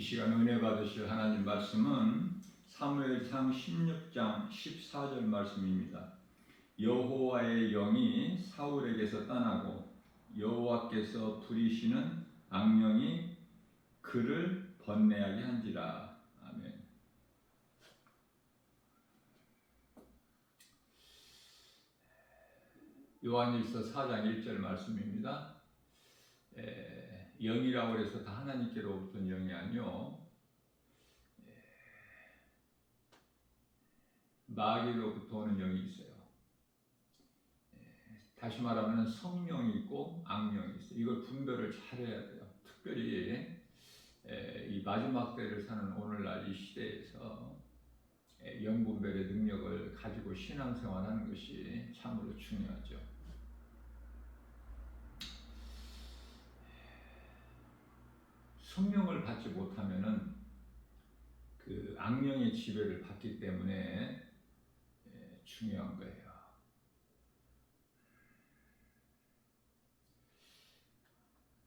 이 시간 은혜 받으실 하나님 말씀은 사무엘상 16장 14절 말씀입니다. 여호와의 영이 사울에게서 떠나고 여호와께서 부리시는 악령이 그를 번뇌하게 한지라. 아멘. 요한일서 4장 1절 말씀입니다. 영이라고 해서 다 하나님께로부터 온 영이 아니요 마귀로부터 오는 영이 있어요. 다시 말하면 성령이 있고 악령이 있어요. 이걸 분별을 잘해야 돼요. 특별히 이 마지막 때를 사는 오늘날 이 시대에서 영분별의 능력을 가지고 신앙생활하는 것이 참으로 중요하죠. 성령을 받지 못하면은 그 악령의 지배를 받기 때문에 중요한 거예요.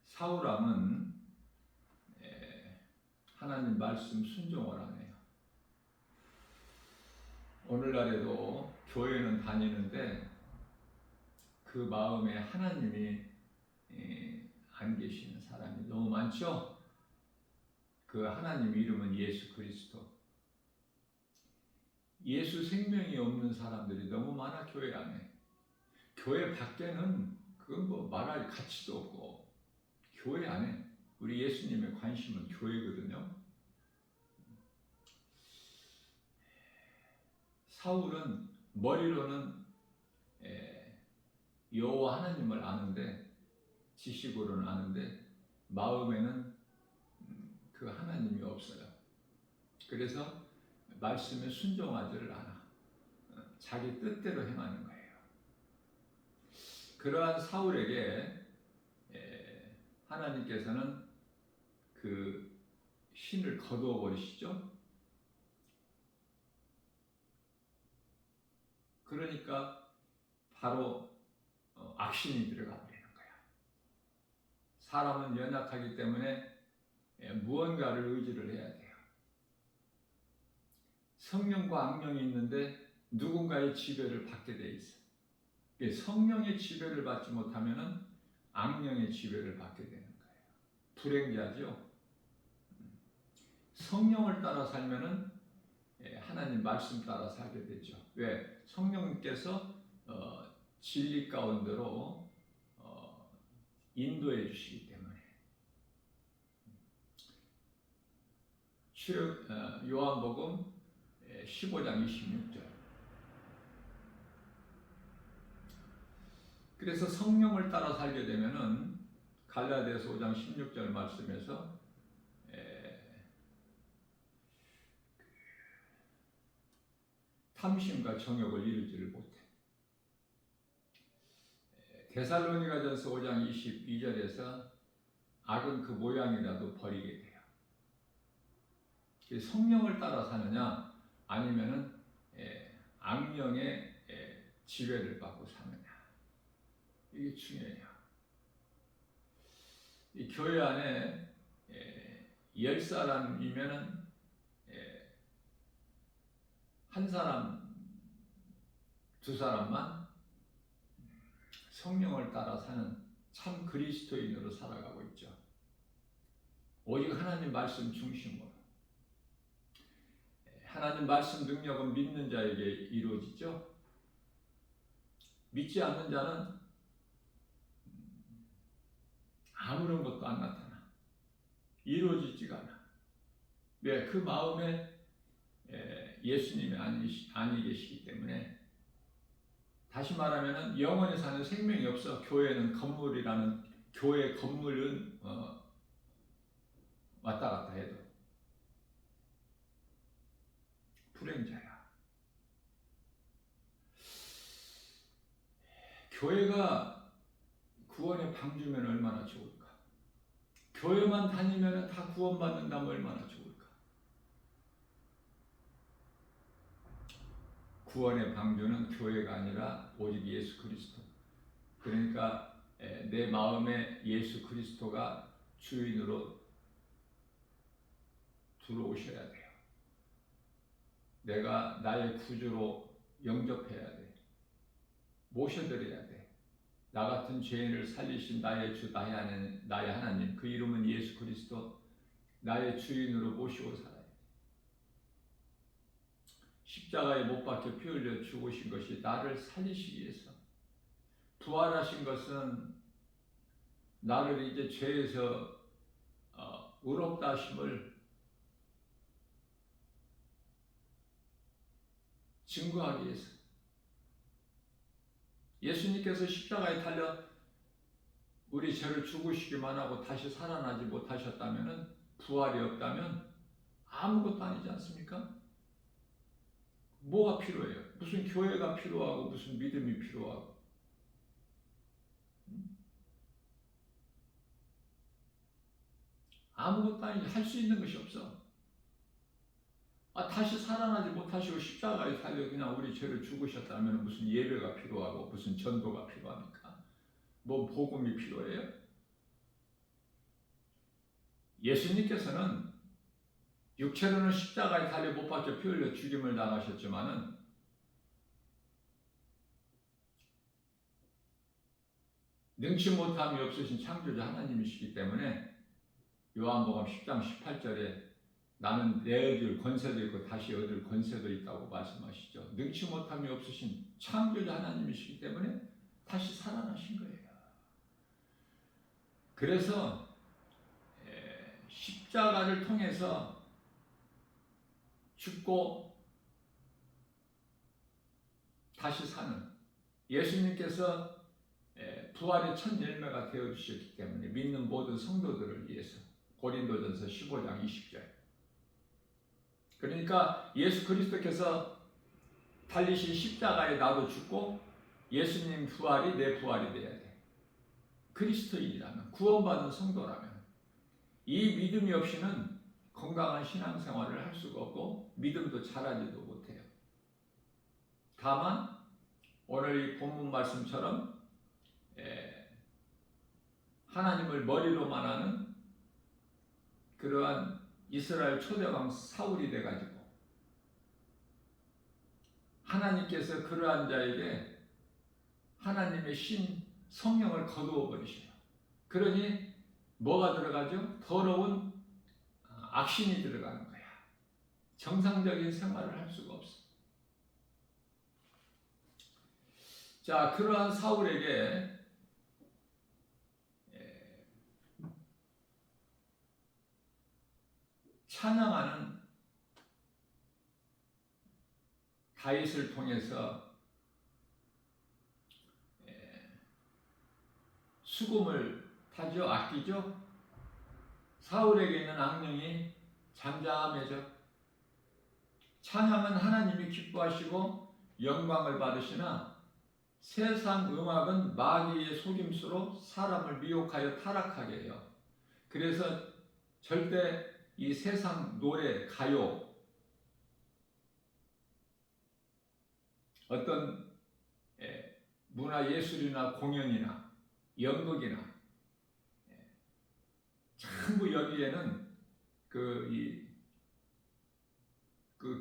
사울왕은 하나님 말씀 순종을 안 해요. 오늘날에도 교회는 다니는데 그 마음에 하나님이 안 계시는 사람이 너무 많죠? 그 하나님 이름은 예수 그리스도. 예수 생명이 없는 사람들이 너무 많아, 교회 안에. 교회 밖에는 그건 뭐 말할 가치도 없고, 교회 안에 우리 예수님의 관심은 교회거든요. 사울은 머리로는 여호와 하나님을 아는데, 지식으로는 아는데 마음에는 그 하나님이 없어요. 그래서 말씀에 순종하지를 않아. 자기 뜻대로 행하는 거예요. 그러한 사울에게 하나님께서는 그 신을 거두어 버리시죠. 그러니까 바로 악신이 들어가 버리는 거야. 사람은 연약하기 때문에 무언가를 의지를 해야 돼요. 성령과 악령이 있는데 누군가의 지배를 받게 돼 있어요. 성령의 지배를 받지 못하면 악령의 지배를 받게 되는 거예요. 불행자죠. 성령을 따라 살면은 하나님 말씀 따라 살게 되죠. 왜? 성령님께서 진리 가운데로 인도해 주시기 때문에. 요한복음 15장 26절. 그래서 성령을 따라 살게 되면은 갈라디아서 5장 16절 말씀에서 탐심과 정욕을 이루지를 못해. 데살로니가전서 5장 22절에서 악은 그 모양이라도 버리게 돼요. 성령을 따라 사느냐 아니면은 악령의 지배를 받고 사느냐, 이게 중요해요. 이 교회 안에 10사람이면은 한 사람, 두 사람만 성령을 따라 사는 참 그리스도인으로 살아가고 있죠. 오직 하나님 말씀 중심으로. 하나님 말씀 능력은 믿는 자에게 이루어지죠. 믿지 않는 자는 아무런 것도 안 나타나. 이루어지지가 않아. 왜? 그 마음에 예수님이 아니 계시기 때문에. 다시 말하면 영원히 사는 생명이 없어. 교회는 건물이라는, 교회 건물은 왔다 갔다 해도 불행자야. 교회가 구원의 방주면 얼마나 좋을까? 교회만 다니면 다 구원받는다면 얼마나 좋을까? 구원의 방주는 교회가 아니라 오직 예수 그리스도. 그러니까 내 마음에 예수 그리스도가 주인으로 들어오셔야 돼요. 내가 나의 구주로 영접해야 돼. 모셔드려야 돼. 나 같은 죄인을 살리신 나의 주, 나의 하나님, 그 이름은 예수 그리스도, 나의 주인으로 모시고 살아야 돼. 십자가에 못 박혀 피 흘려 죽으신 것이 나를 살리시기 위해서, 부활하신 것은 나를 이제 죄에서 의롭다 하심을 증거하기 위해서. 예수님께서 십자가에 달려 우리 죄를 죽으시기만 하고 다시 살아나지 못하셨다면, 부활이 없다면 아무것도 아니지 않습니까? 뭐가 필요해요? 무슨 교회가 필요하고 무슨 믿음이 필요하고. 아무것도 아니지. 할 수 있는 것이 없어. 다시 살아나지 못하시고 십자가에 달려 그냥 우리 죄를 죽으셨다면 무슨 예배가 필요하고 무슨 전도가 필요합니까? 뭐 복음이 필요해요? 예수님께서는 육체로는 십자가에 달려 못 박혀 피 흘려 죽임을 당하셨지만은 능치 못함이 없으신 창조자 하나님이시기 때문에 요한복음 10장 18절에 나는 내어줄 권세도 있고 다시 얻을 권세도 있다고 말씀하시죠. 능치 못함이 없으신 창조자 하나님이시기 때문에 다시 살아나신 거예요. 그래서 십자가를 통해서 죽고 다시 사는 예수님께서 부활의 첫 열매가 되어주셨기 때문에 믿는 모든 성도들을 위해서 고린도전서 15장 20절. 그러니까 예수 그리스도께서 달리신 십자가에 나도 죽고 예수님 부활이 내 부활이 돼야 돼. 그리스도인이라면, 구원받은 성도라면 이 믿음이 없이는 건강한 신앙생활을 할 수가 없고 믿음도 잘하지도 못해요. 다만 오늘 이 본문 말씀처럼 하나님을 머리로만 하는 그러한 이스라엘 초대왕 사울이 돼가지고 하나님께서 그러한 자에게 하나님의 신 성령을 거두어 버리셔요. 그러니 뭐가 들어가죠? 더러운 악신이 들어가는 거야. 정상적인 생활을 할 수가 없어. 자, 그러한 사울에게 찬양하는 다윗을 통해서 수금을 타죠, 아끼죠. 사울에게 있는 악령이 잠잠해져. 찬양은 하나님이 기뻐하시고 영광을 받으시나 세상 음악은 마귀의 속임수로 사람을 미혹하여 타락하게 해요. 그래서 절대 이 세상 노래, 가요, 어떤 문화예술이나 공연이나 연극이나 전부 여기에는 그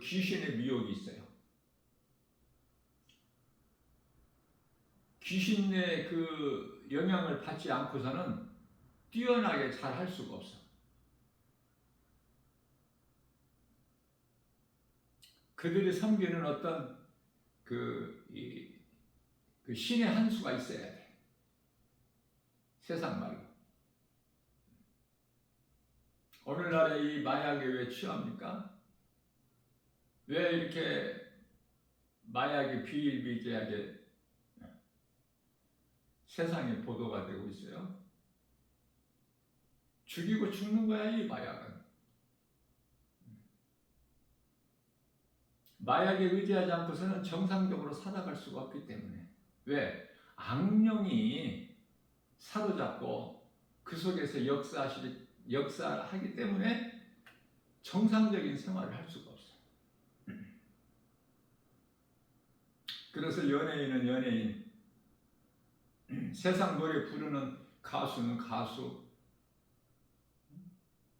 귀신의 미혹이 있어요. 귀신의 그 영향을 받지 않고서는 뛰어나게 잘 할 수가 없어. 그들이 섬기는 어떤 그 신의 한 수가 있어야 돼. 세상 말로. 오늘날에 이 마약에 왜 취합니까? 왜 이렇게 마약이 비일비재하게 세상에 보도가 되고 있어요? 죽이고 죽는 거야, 이 마약은. 마약에 의지하지 않고서는 정상적으로 살아갈 수가 없기 때문에. 왜? 악령이 사로잡고 그 속에서 역사하기 때문에 정상적인 생활을 할 수가 없어요. 그래서 연예인은 연예인, 세상 노래 부르는 가수는 가수,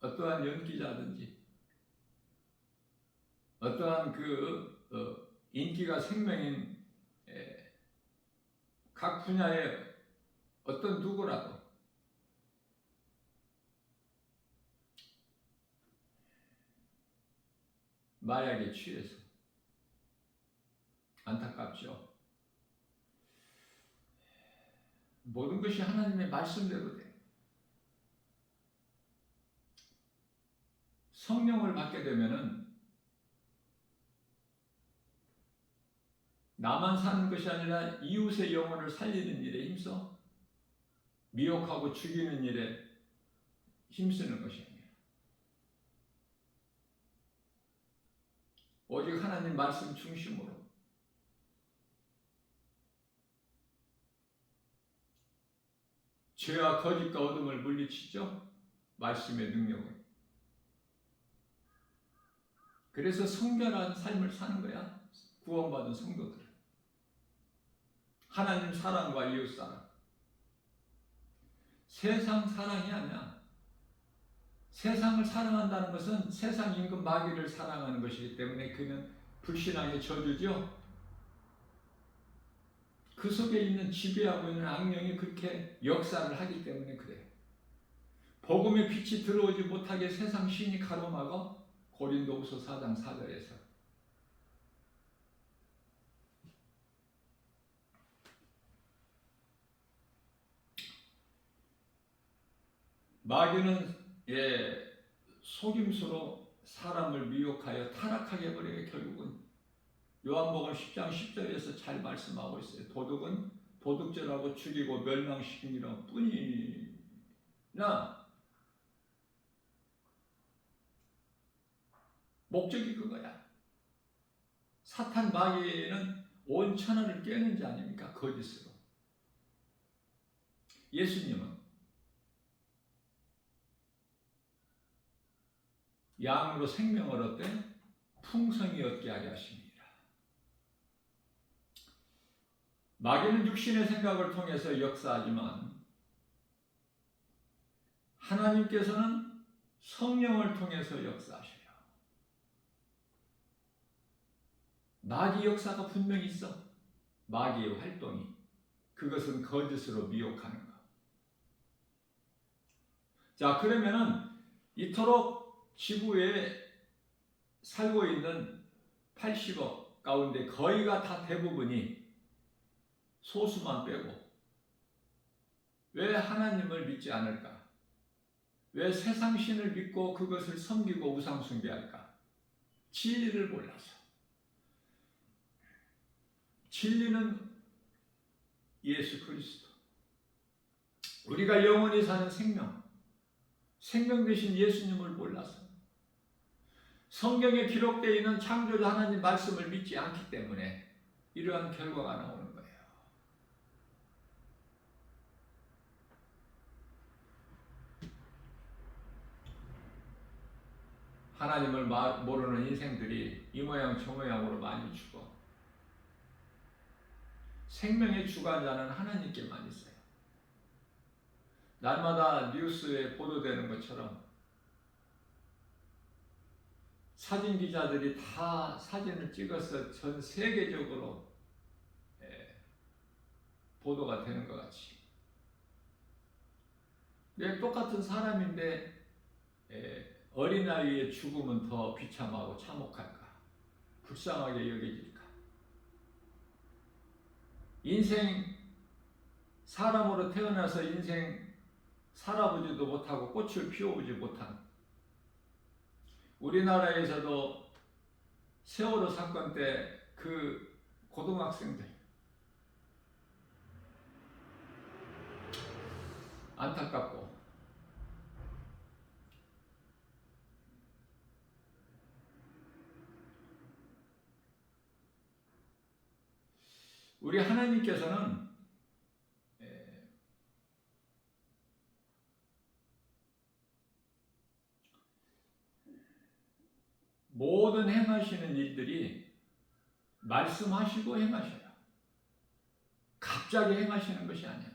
어떠한 연기자든지 어떠한 인기가 생명인 각 분야의 어떤 누구라도 마약에 취해서 안타깝죠. 모든 것이 하나님의 말씀대로 돼. 성령을 받게 되면은 나만 사는 것이 아니라 이웃의 영혼을 살리는 일에 힘써 미혹하고 죽이는 일에 힘쓰는 것이 아니라 오직 하나님 말씀 중심으로 죄와 거짓과 어둠을 물리치죠. 말씀의 능력을. 그래서 성결한 삶을 사는 거야. 구원받은 성도들. 하나님 사랑과 이웃 사랑. 세상 사랑이 아니야. 세상을 사랑한다는 것은 세상 임금 마귀를 사랑하는 것이기 때문에 그는 불신앙의 저주죠. 그 속에 있는 지배하고 있는 악령이 그렇게 역사를 하기 때문에 그래. 복음의 빛이 들어오지 못하게 세상 신이 가로막아. 고린도후서 4장 4절에서 마귀는 속임수로 사람을 미혹하여 타락하게 해버려요. 결국은 요한복음 10장 10절에서 잘 말씀하고 있어요. 도둑은 도둑질하고 죽이고 멸망시키는 뿐이나 목적이 그거야. 사탄 마귀는 온 천하를 깨는 자 아닙니까? 거짓으로. 예수님은 양으로 생명을 얻되 풍성히 얻게 하려 하십니다. 마귀는 육신의 생각을 통해서 역사하지만 하나님께서는 성령을 통해서 역사하셔요. 마귀 역사가 분명히 있어. 마귀의 활동이. 그것은 거짓으로 미혹하는 것. 자, 그러면은 이토록 지구에 살고 있는 80억 가운데 거의가 다 대부분이 소수만 빼고 왜 하나님을 믿지 않을까? 왜 세상 신을 믿고 그것을 섬기고 우상 숭배할까? 진리를 몰라서. 진리는 예수 그리스도. 우리가 영원히 사는 생명 되신 예수님을 몰라서 성경에 기록되어 있는 창조주 하나님 말씀을 믿지 않기 때문에 이러한 결과가 나오는 거예요. 하나님을 모르는 인생들이 이 모양 저 모양으로 많이 죽어. 생명의 주관자는 하나님께만 있어요. 날마다 뉴스에 보도되는 것처럼 사진 기자들이 다 사진을 찍어서 전 세계적으로 보도가 되는 것 같이. 왜 똑같은 사람인데 어린아이의 죽음은 더 비참하고 참혹할까? 불쌍하게 여겨질까? 인생 사람으로 태어나서 인생 살아보지도 못하고 꽃을 피워보지 못한 우리나라에서도 세월호 사건 때 그 고등학생들 안타깝고 우리 하나님께서는 모든 행하시는 일들이 말씀하시고 행하셔요. 갑자기 행하시는 것이 아니야.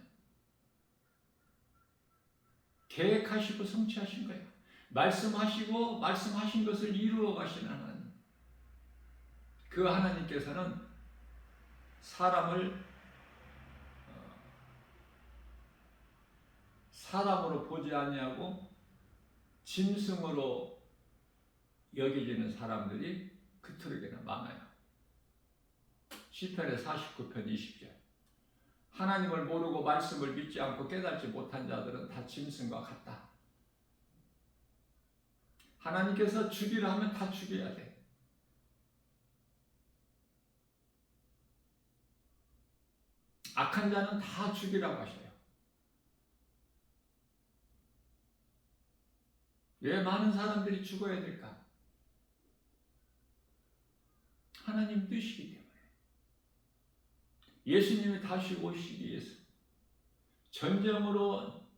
계획하시고 성취하신 거예요. 말씀하시고 말씀하신 것을 이루어 가시는 하나님. 그 하나님께서는 사람을 사람으로 보지 아니하고 짐승으로 여겨지는 사람들이 그토록이나 많아요. 시편의 49편 20절. 하나님을 모르고 말씀을 믿지 않고 깨닫지 못한 자들은 다 짐승과 같다. 하나님께서 죽이라 하면 다 죽여야 돼. 악한 자는 다 죽이라고 하셔요. 왜 많은 사람들이 죽어야 될까? 하나님 뜻이기 때문에. 예수님이 다시 오시기 위해서 전쟁으로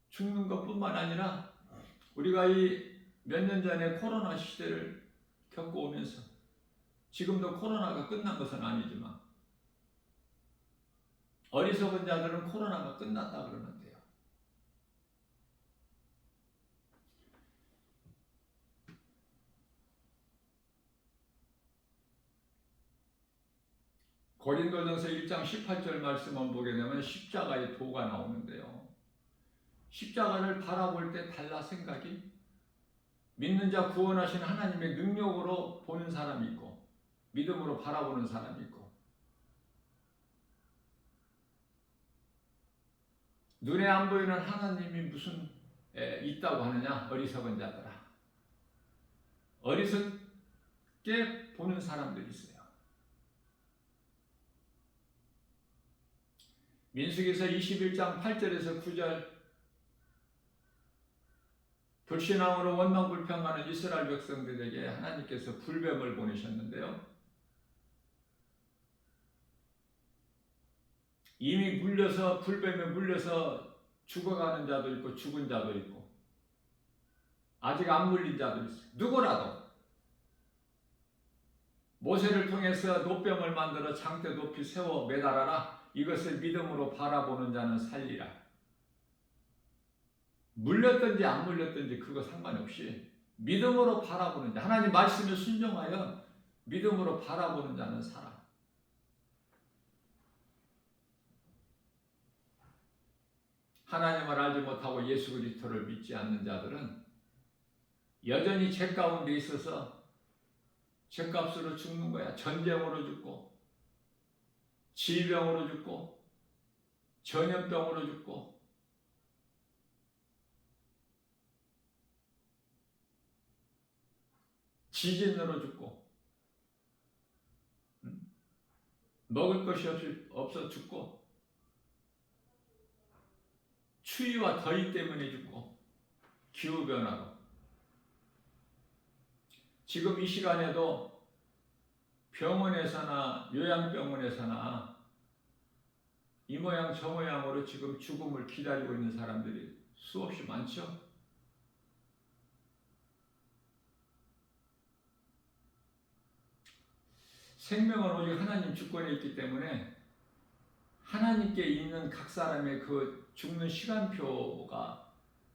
죽는 것뿐만 아니라 우리가 이 몇 년 전에 코로나 시대를 겪어오면서 지금도 코로나가 끝난 것은 아니지만 어리석은 자들은 코로나가 끝났다 그러는데요. 고린도전서 1장 18절 말씀을 보게 되면 십자가의 도가 나오는데요. 십자가를 바라볼 때 달라 생각이 믿는 자 구원하신 하나님의 능력으로 보는 사람이 있고 믿음으로 바라보는 사람이 있고 눈에 안 보이는 하나님이 무슨 있다고 하느냐? 어리석은 자들아. 어리석게 보는 사람들이 있어요. 민수기서 21장 8절에서 9절 불신앙으로 원망불평하는 이스라엘 백성들에게 하나님께서 불뱀을 보내셨는데요. 이미 물려서 불뱀에 물려서 죽어가는 자도 있고 죽은 자도 있고 아직 안 물린 자도 있어요. 누구라도 모세를 통해서 노병을 만들어 장대 높이 세워 매달아라. 이것을 믿음으로 바라보는 자는 살리라. 물렸든지 안 물렸든지 그거 상관없이 믿음으로 바라보는 자, 하나님 말씀에 순종하여 믿음으로 바라보는 자는 살아. 하나님을 알지 못하고 예수 그리스도를 믿지 않는 자들은 여전히 죄 가운데 있어서 죄값으로 죽는 거야. 전쟁으로 죽고 질병으로 죽고 전염병으로 죽고 지진으로 죽고 먹을 것이 없어 죽고 추위와 더위 때문에 죽고 기후변화로 지금 이 시간에도 병원에서나 요양병원에서나 이 모양 저 모양으로 지금 죽음을 기다리고 있는 사람들이 수없이 많죠. 생명은 오직 하나님 주권에 있기 때문에 하나님께 있는 각 사람의 그 죽는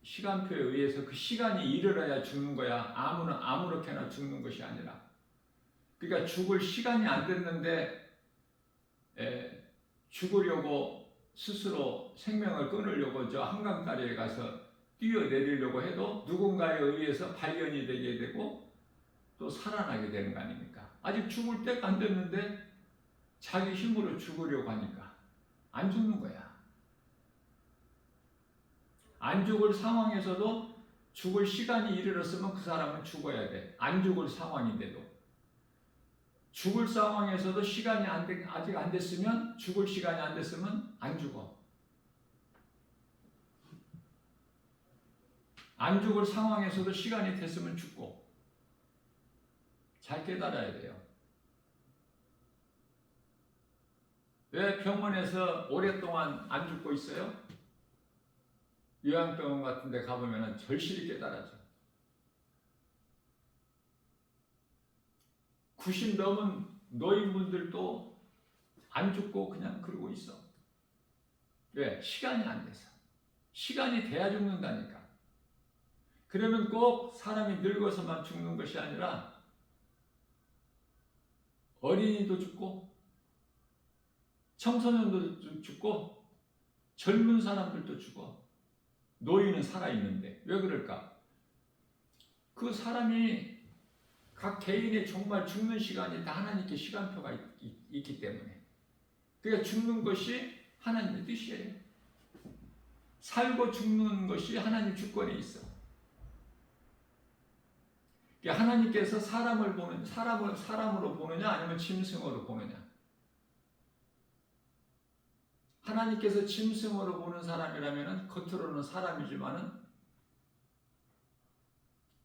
시간표에 의해서 그 시간이 이르러야 죽는 거야. 아무렇게나 죽는 것이 아니라. 그러니까 죽을 시간이 안 됐는데 죽으려고 스스로 생명을 끊으려고 저 한강다리에 가서 뛰어내리려고 해도 누군가에 의해서 발견이 되게 되고 또 살아나게 되는 거 아닙니까? 아직 죽을 때가 안 됐는데 자기 힘으로 죽으려고 하니까 안 죽는 거야. 안 죽을 상황에서도 죽을 시간이 이르렀으면 그 사람은 죽어야 돼. 안 죽을 상황인데도. 죽을 상황에서도 시간이 아직 안 됐으면, 죽을 시간이 안 됐으면 안 죽어. 안 죽을 상황에서도 시간이 됐으면 죽고. 잘 깨달아야 돼요. 왜 병원에서 오랫동안 안 죽고 있어요? 요양병원 같은 데 가보면 절실히 깨달아져. 90 넘은 노인분들도 안 죽고 그냥 그러고 있어. 왜? 시간이 안 돼서. 시간이 돼야 죽는다니까. 그러면 꼭 사람이 늙어서만 죽는 것이 아니라 어린이도 죽고 청소년도 죽고 젊은 사람들도 죽어. 노인은 살아있는데 왜 그럴까? 그 사람이 각 개인의 정말 죽는 시간이 다 하나님께 시간표가 있기 때문에, 그러니까 죽는 것이 하나님의 뜻이에요. 살고 죽는 것이 하나님 주권에 있어. 그러니까 하나님께서 사람으로 보느냐 아니면 짐승으로 보느냐. 하나님께서 짐승으로 보는 사람이라면 겉으로는 사람이지만은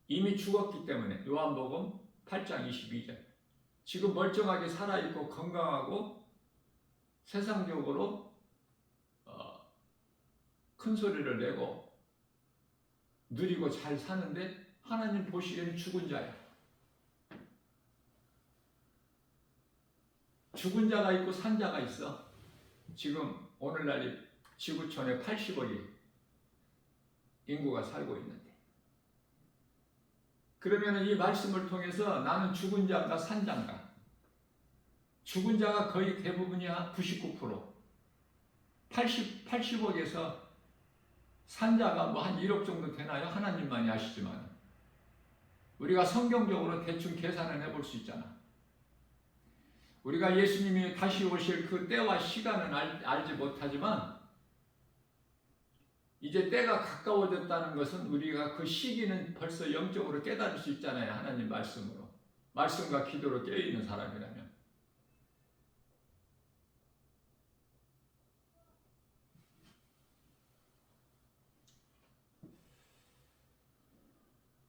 이미 죽었기 때문에, 요한복음 8장 22절, 지금 멀쩡하게 살아있고 건강하고 세상적으로 큰 소리를 내고 누리고 잘 사는데 하나님 보시기에는 죽은 자야. 죽은 자가 있고 산 자가 있어. 지금 오늘날 지구촌에 80억이 인구가 살고 있는데, 그러면 이 말씀을 통해서 나는 죽은 자인가 산 자인가? 죽은 자가 거의 대부분이야. 99%. 80억에서 산 자가 뭐 한 1억 정도 되나요? 하나님만이 아시지만 우리가 성경적으로 대충 계산을 해볼 수 있잖아. 우리가 예수님이 다시 오실 그 때와 시간은 알지 못하지만 이제 때가 가까워졌다는 것은 우리가 그 시기는 벌써 영적으로 깨달을 수 있잖아요. 하나님 말씀으로. 말씀과 기도로 깨어있는 사람이라면.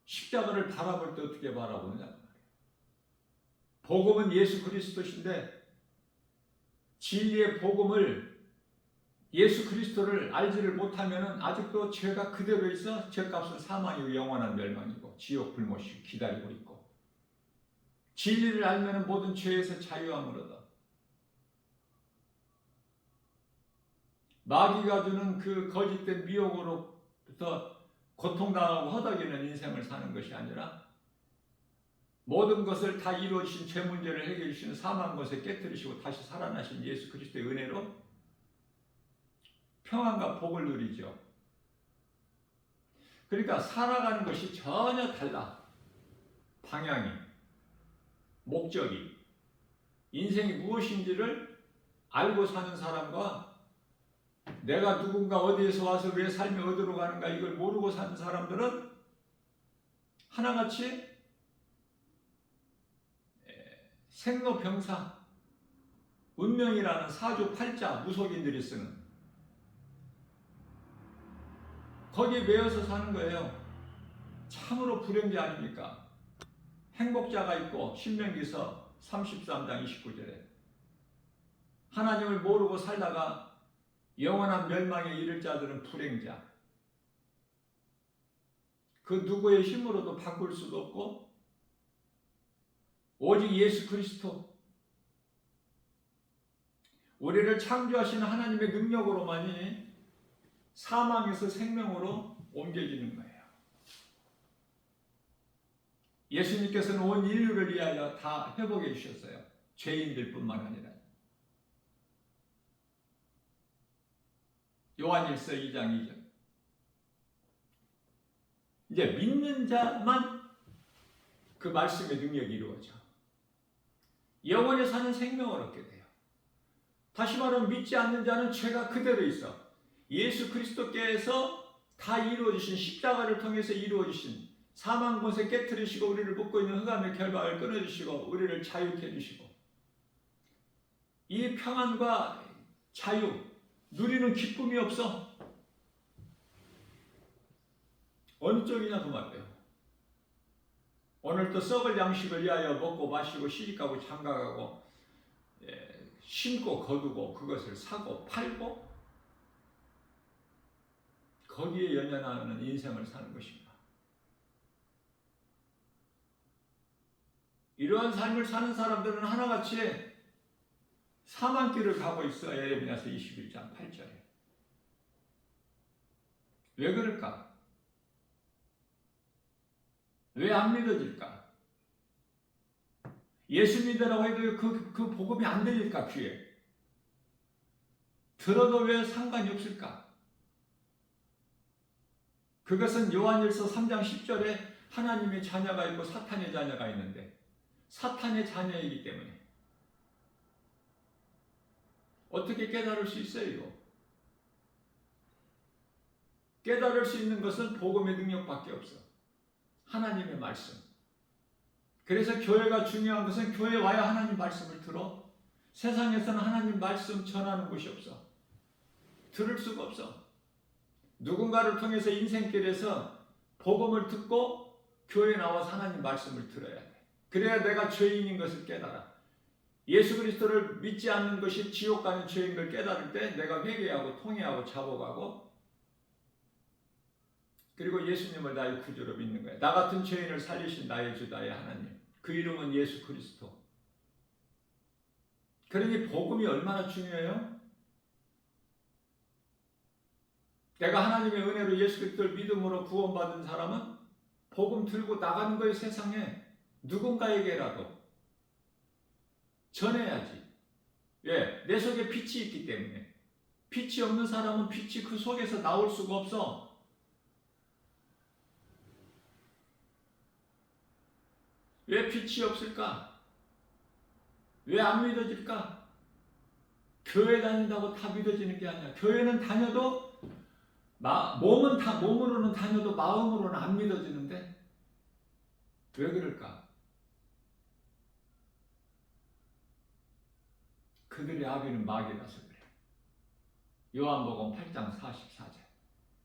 십자가를 바라볼 때 어떻게 바라보느냐. 복음은 예수 그리스도신데 진리의 복음을, 예수 그리스도를 알지를 못하면 아직도 죄가 그대로 있어 죄값은 사망이고 영원한 멸망이고 지옥 불못이 기다리고 있고, 진리를 알면 모든 죄에서 자유함을 얻어. 마귀가 주는 그 거짓된 미혹으로부터 고통당하고 허덕이는 인생을 사는 것이 아니라 모든 것을 다 이루어주신 죄 문제를 해결해 주시는 사망 것에 깨뜨리시고 다시 살아나신 예수 그리스도의 은혜로 평안과 복을 누리죠. 그러니까 살아가는 것이 전혀 달라. 방향이, 목적이, 인생이 무엇인지를 알고 사는 사람과 내가 누군가 어디에서 와서 왜 삶이 어디로 가는가 이걸 모르고 사는 사람들은 하나같이 생로병사, 운명이라는 사주팔자 무속인들이 쓰는 거기에 매여서 사는 거예요. 참으로 불행자 아닙니까? 행복자가 있고 신명기서 33장 29절에 하나님을 모르고 살다가 영원한 멸망에 이를 자들은 불행자. 그 누구의 힘으로도 바꿀 수도 없고 오직 예수 그리스도, 우리를 창조하시는 하나님의 능력으로만이 사망에서 생명으로 옮겨지는 거예요. 예수님께서는 온 인류를 위하여 다 회복해 주셨어요. 죄인들 뿐만 아니라. 요한일서 2장 2절. 이제 믿는 자만 그 말씀의 능력이 이루어져 영원히 사는 생명을 얻게 돼요. 다시 말하면 믿지 않는 자는 죄가 그대로 있어. 예수 그리스도께서 다 이루어주신, 십자가를 통해서 이루어주신 사망 권세 깨뜨리시고 우리를 묶고 있는 흑암의 결박을 끊어주시고 우리를 자유케 해주시고 이 평안과 자유 누리는 기쁨이 없어. 어느 쪽이냐 그 말이에요. 오늘 또 썩을 양식을 위하여 먹고 마시고 시집가고 장가가고 심고 거두고 그것을 사고 팔고 거기에 연연하는 인생을 사는 것입니다. 이러한 삶을 사는 사람들은 하나같이 사망길을 가고 있어. 예레미야서 21장 8절에. 왜 그럴까? 왜 안 믿어질까? 예수 믿으라고 해도 그 복음이 안 들릴까 귀에? 들어도 왜 상관이 없을까? 그것은 요한일서 3장 10절에 하나님의 자녀가 있고 사탄의 자녀가 있는데 사탄의 자녀이기 때문에 어떻게 깨달을 수 있어요? 이거? 깨달을 수 있는 것은 복음의 능력밖에 없어. 하나님의 말씀. 그래서 교회가 중요한 것은 교회 와야 하나님 말씀을 들어. 세상에서는 하나님 말씀 전하는 곳이 없어. 들을 수가 없어. 누군가를 통해서 인생길에서 복음을 듣고 교회에 나와서 하나님 말씀을 들어야 돼. 그래야 내가 죄인인 것을 깨달아. 예수 그리스도를 믿지 않는 것이 지옥 가는 죄인 걸 깨달을 때 내가 회개하고 통회하고 자복하고 그리고 예수님을 나의 구주로 믿는 거야. 나 같은 죄인을 살리신 나의 주 나의 하나님. 그 이름은 예수 그리스도. 그러니 복음이 얼마나 중요해요? 내가 하나님의 은혜로 예수 그리스도를 믿음으로 구원받은 사람은 복음 들고 나가는 거예요. 세상에 누군가에게라도 전해야지. 왜? 내 속에 빛이 있기 때문에. 빛이 없는 사람은 빛이 그 속에서 나올 수가 없어. 왜 빛이 없을까? 왜 안 믿어질까? 교회 다닌다고 다 믿어지는 게 아니야. 교회는 다녀도 몸으로는 다녀도 마음으로는 안 믿어지는데 왜 그럴까? 그들의 아비는 마귀라서 그래. 요한복음 8장 44절.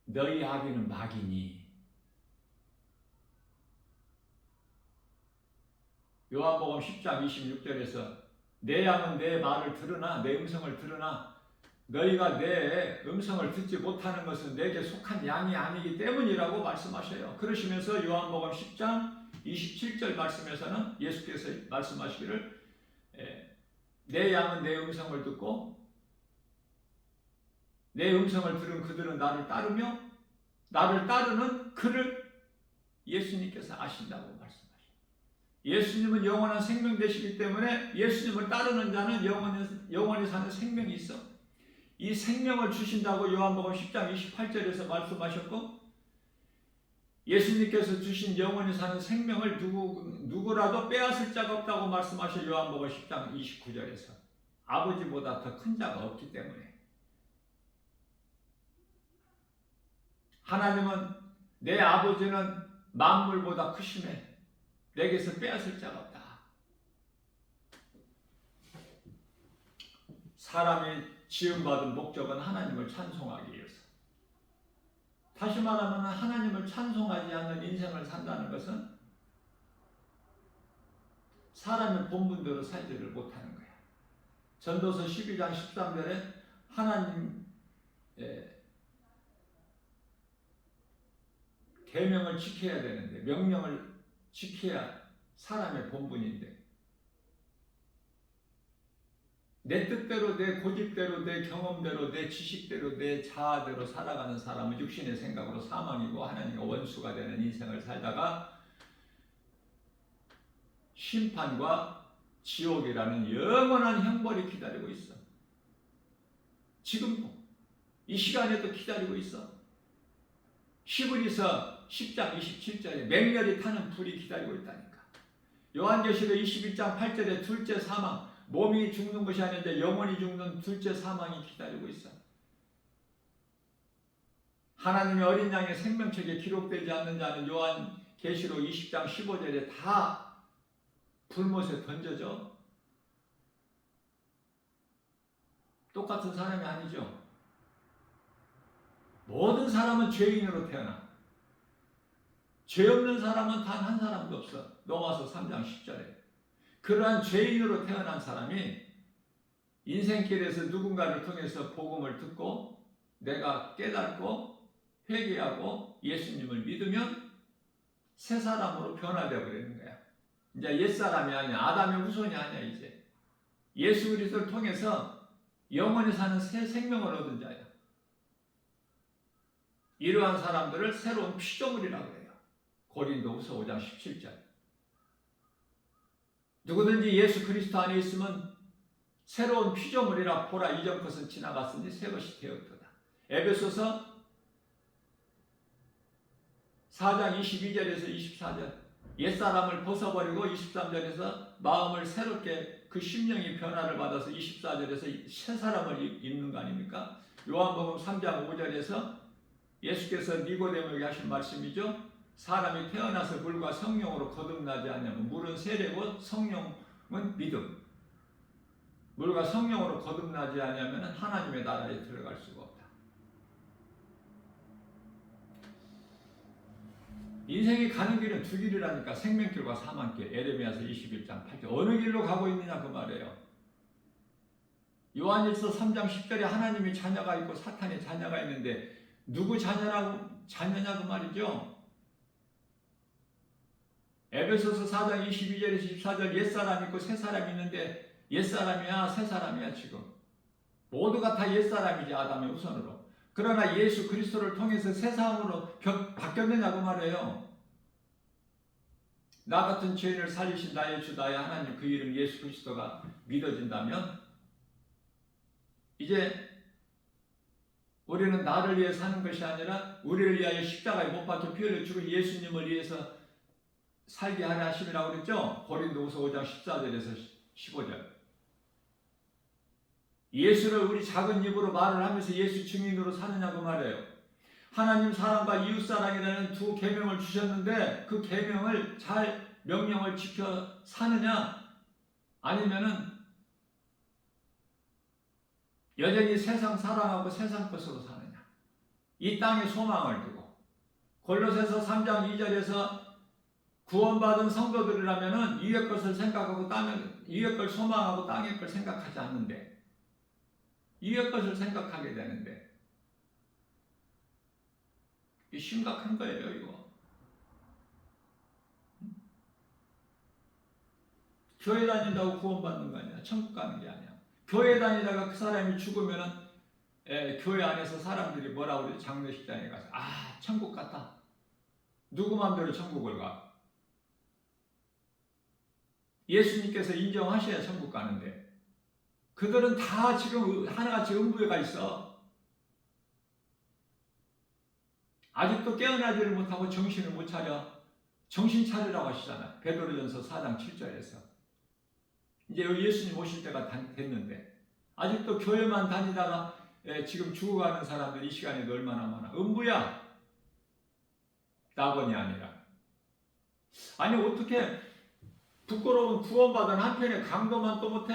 너희 아비는 마귀니. 요한복음 10장 26절에서 내 양은 내 말을 들으나 내 음성을 들으나 너희가 내 음성을 듣지 못하는 것은 내게 속한 양이 아니기 때문이라고 말씀하셔요. 그러시면서 요한복음 10장 27절 말씀에서는 예수께서 말씀하시기를 내 양은 내 음성을 듣고 내 음성을 들은 그들은 나를 따르며 나를 따르는 그를 예수님께서 아신다고 말씀하셔요. 예수님은 영원한 생명 되시기 때문에 예수님을 따르는 자는 영원히 사는 생명이 있어. 이 생명을 주신다고 요한복음 10장 28절에서 말씀하셨고 예수님께서 주신 영원히 사는 생명을 누구라도 빼앗을 자가 없다고 말씀하셔. 요한복음 10장 29절에서 아버지보다 더 큰 자가 없기 때문에 하나님은 내 아버지는 만물보다 크심에 내게서 빼앗을 자가 없다. 사람이 지음받은 목적은 하나님을 찬송하기 위해서. 다시 말하면 하나님을 찬송하지 않는 인생을 산다는 것은 사람의 본분대로 살지를 못하는 거야. 전도서 12장 13절에 하나님 계명을 지켜야 되는데 명령을 지켜야 사람의 본분인데 내 뜻대로 내 고집대로 내 경험대로 내 지식대로 내 자아대로 살아가는 사람은 육신의 생각으로 사망이고 하나님과 원수가 되는 인생을 살다가 심판과 지옥이라는 영원한 형벌이 기다리고 있어. 지금도 이 시간에도 기다리고 있어. 히브리서 10장 27절에 맹렬히 타는 불이 기다리고 있다니까. 요한계시록 21장 8절에 둘째 사망, 몸이 죽는 것이 아닌데 영원히 죽는 둘째 사망이 기다리고 있어. 하나님의 어린 양의 생명책에 기록되지 않는 자는 요한계시록 20장 15절에 다 불못에 던져져. 똑같은 사람이 아니죠. 모든 사람은 죄인으로 태어나. 죄 없는 사람은 단 한 사람도 없어. 로마서 3장 10절에. 그러한 죄인으로 태어난 사람이 인생길에서 누군가를 통해서 복음을 듣고 내가 깨닫고 회개하고 예수님을 믿으면 새 사람으로 변화되어 버리는 거야. 이제 옛사람이 아니야. 아담의 후손이 아니야. 이제 예수 그리스도를 통해서 영원히 사는 새 생명을 얻은 자야. 이러한 사람들을 새로운 피조물이라고 해요. 고린도후서 5장 17절. 누구든지 예수 그리스도 안에 있으면 새로운 피조물이라. 보라, 이전 것은 지나갔으니 새 것이 되었도다. 에베소서 4장 22절에서 24절. 옛사람을 벗어버리고 23절에서 마음을 새롭게, 그 심령이 변화를 받아서 24절에서 새 사람을 입는 거 아닙니까? 요한복음 3장 5절에서 예수께서 니고데모에게 하신 말씀이죠. 사람이 태어나서 물과 성령으로 거듭나지 않으면, 물은 세례고 성령은 믿음, 물과 성령으로 거듭나지 않으면 하나님의 나라에 들어갈 수가 없다. 인생이 가는 길은 두 길이라니까. 생명길과 사망길. 에레미야서 21장 8절. 어느 길로 가고 있느냐 그 말이에요. 요한일서 3장 10절에 하나님이 자녀가 있고 사탄이 자녀가 있는데 누구 자녀냐 그 말이죠. 에베소서 4장 22절에서 24절. 옛사람이 있고 새사람이 있는데 옛사람이야 새사람이야. 지금 모두가 다 옛사람이지, 아담의 후손으로. 그러나 예수 그리스도를 통해서 새사람으로 바뀌었느냐고 말해요. 나 같은 죄인을 살리신 나의 주 나의 하나님, 그 이름 예수 그리스도가 믿어진다면 이제 우리는 나를 위해 사는 것이 아니라 우리를 위하여 십자가에 못 박혀 피 흘려 죽은 예수님을 위해서 살게 하려 하심이라고 그랬죠. 고린도후서 5장 14절에서 15절. 예수를 우리 작은 입으로 말을 하면서 예수 증인으로 사느냐고 말해요. 하나님 사랑과 이웃 사랑이라는 두 계명을 주셨는데 그 계명을 잘 명령을 지켜 사느냐, 아니면은 여전히 세상 사랑하고 세상 것으로 사느냐. 이 땅에 소망을 두고. 골로새서 3장 2절에서 구원받은 성도들이라면은 위의 것을 생각하고 위의 걸 소망하고 땅의 걸 생각하지 않는데, 위의 것을 생각하게 되는데, 이 심각한 거예요, 이거. 교회 다닌다고 구원받는 거 아니야. 천국 가는 게 아니야. 교회 다니다가 그 사람이 죽으면은 교회 안에서 사람들이 뭐라고 그래? 장례식장에 가서 천국 갔다. 누구 마음대로 천국을 가? 예수님께서 인정하셔야 천국 가는데 그들은 다 지금 하나같이 음부에 가 있어. 아직도 깨어나지를 못하고 정신을 못 차려. 정신 차리라고 하시잖아요. 베드로전서 4장 7절에서. 이제 예수님 오실 때가 됐는데 아직도 교회만 다니다가 지금 죽어가는 사람들 이 시간에도 얼마나 많아. 음부야. 낙원이 아니라. 아니 어떻게 부끄러운 구원받은 한편에 강도만 또 못해?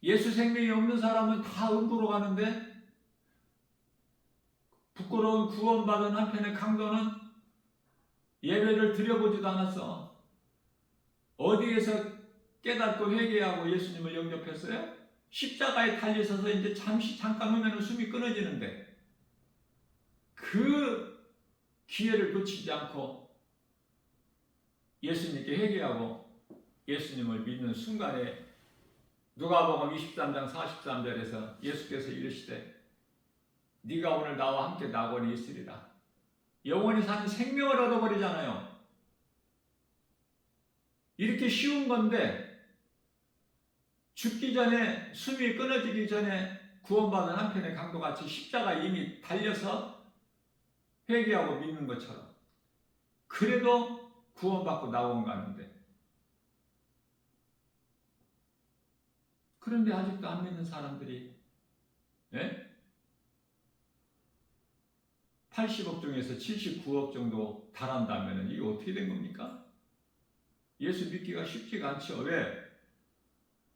예수 생명이 없는 사람은 다 음부로 가는데 부끄러운 구원받은 한편의 강도는 예배를 드려보지도 않았어. 어디에서 깨닫고 회개하고 예수님을 영접했어요? 십자가에 달리셔서 이제 잠깐 후면 숨이 끊어지는데 그 기회를 놓치지 않고 예수님께 회개하고 예수님을 믿는 순간에 누가복음 23장 43절에서 예수께서 이르시되 네가 오늘 나와 함께 낙원에 있으리라. 영원히 사는 생명을 얻어버리잖아요. 이렇게 쉬운 건데 죽기 전에, 숨이 끊어지기 전에 구원받은 한편의 강도같이 십자가에 이미 달려서 회개하고 믿는 것처럼 그래도 구원받고 낙원 가는데, 그런데 아직도 안 믿는 사람들이 80억 중에서 79억 정도 달한다면 이게 어떻게 된 겁니까? 예수 믿기가 쉽지가 않죠. 왜?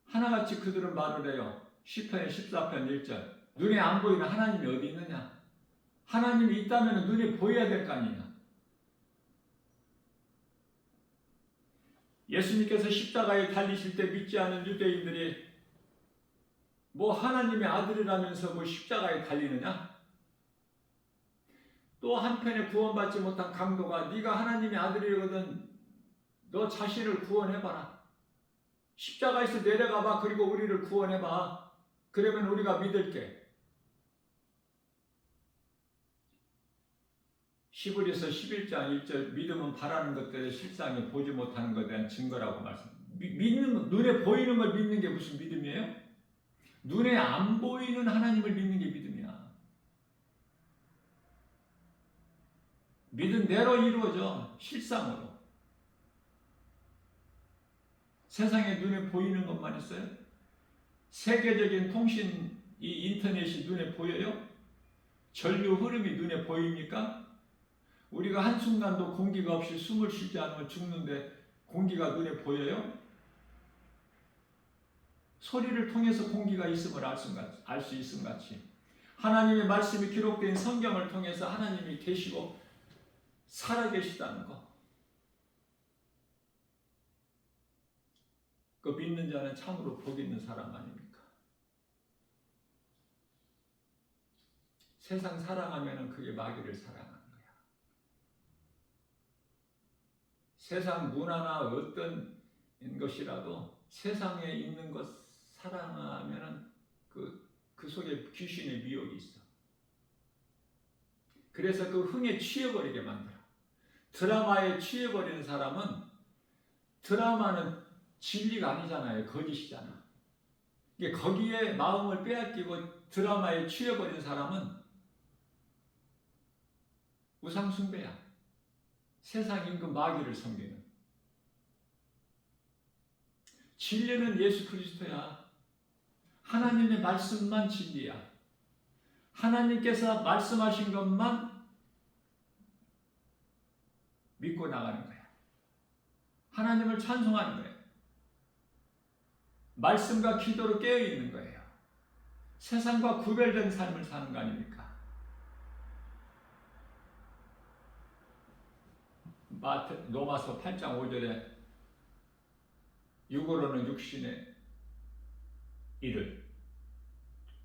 하나같이 그들은 말을 해요. 시편 14편 1절. 눈에 안 보이는 하나님이 어디 있느냐? 하나님이 있다면 눈에 보여야 될 거 아니냐? 예수님께서 십자가에 달리실 때 믿지 않은 유대인들이 뭐 하나님의 아들이라면서 뭐 십자가에 달리느냐? 또 한편에 구원받지 못한 강도가 네가 하나님의 아들이거든 너 자신을 구원해봐라. 십자가에서 내려가봐. 그리고 우리를 구원해봐. 그러면 우리가 믿을게. 히브리서 11장 1절 믿음은 바라는 것들의 실상이 보지 못하는 것에 대한 증거라고 말씀. 믿는 눈에 보이는 걸 믿는 게 무슨 믿음이에요? 눈에 안 보이는 하나님을 믿는 게 믿음이야. 믿은 대로 이루어져 실상으로. 세상에 눈에 보이는 것만 있어요? 세계적인 통신 이 인터넷이 눈에 보여요? 전류 흐름이 눈에 보입니까? 우리가 한순간도 공기가 없이 숨을 쉬지 않으면 죽는데 공기가 눈에 보여요? 소리를 통해서 공기가 있음을 알 수 있음 같이 하나님의 말씀이 기록된 성경을 통해서 하나님이 계시고 살아계시다는 것. 그 믿는 자는 참으로 복 있는 사람 아닙니까? 세상 사랑하면 그게 마귀를 사랑하는 거야. 세상 문화나 어떤 것이라도 세상에 있는 것 사랑하면 그 속에 귀신의 미혹이 있어. 그래서 그 흥에 취해버리게 만들어. 드라마에 취해버리는 사람은 드라마는 진리가 아니잖아요. 거짓이잖아. 이게 거기에 마음을 빼앗기고 드라마에 취해버린 사람은 우상숭배야. 세상 임금 마귀를 섬기는. 진리는 예수 그리스도야. 하나님의 말씀만 진리야. 하나님께서 말씀하신 것만 믿고 나가는 거야. 하나님을 찬송하는 거야. 말씀과 기도로 깨어있는 거예요. 세상과 구별된 삶을 사는 거 아닙니까? 로마서 8장 5절에 육으로는 육신의 일을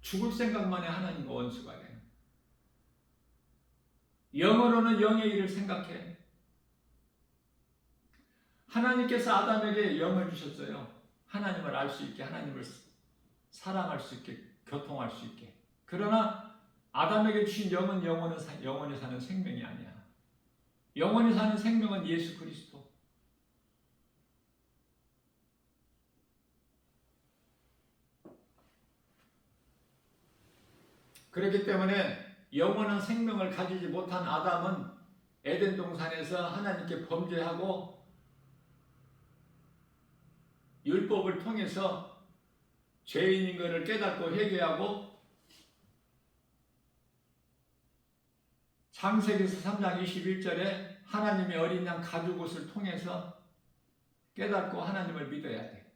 죽을 생각만 해 하나님과 원수가 돼. 영으로는 영의 일을 생각해. 하나님께서 아담에게 영을 주셨어요. 하나님을 알 수 있게, 하나님을 사랑할 수 있게, 교통할 수 있게. 그러나 아담에게 주신 영은 영원히 사는 생명이 아니야. 영원히 사는 생명은 예수 그리스도. 그렇기 때문에 영원한 생명을 가지지 못한 아담은 에덴 동산에서 하나님께 범죄하고 율법을 통해서 죄인인 것을 깨닫고 회개하고 창세기서 3장 21절에 하나님의 어린 양 가죽옷을 통해서 깨닫고 하나님을 믿어야 돼.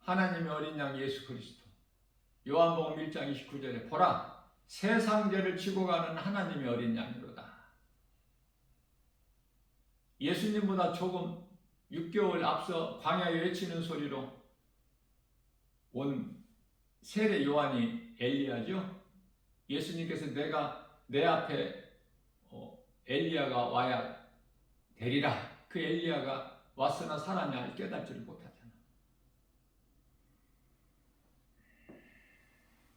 하나님의 어린 양 예수 그리스도. 요한복음 1장 29절에 보라 세상 죄를 지고 가는 하나님의 어린 양이로다. 예수님보다 조금 6개월 앞서 광야에 외치는 소리로 온 세례 요한이 엘리야죠. 예수님께서 내가 내 앞에 엘리야가 와야 되리라. 그 엘리야가 왔으나 사람이 아직 깨닫지를 못하잖아.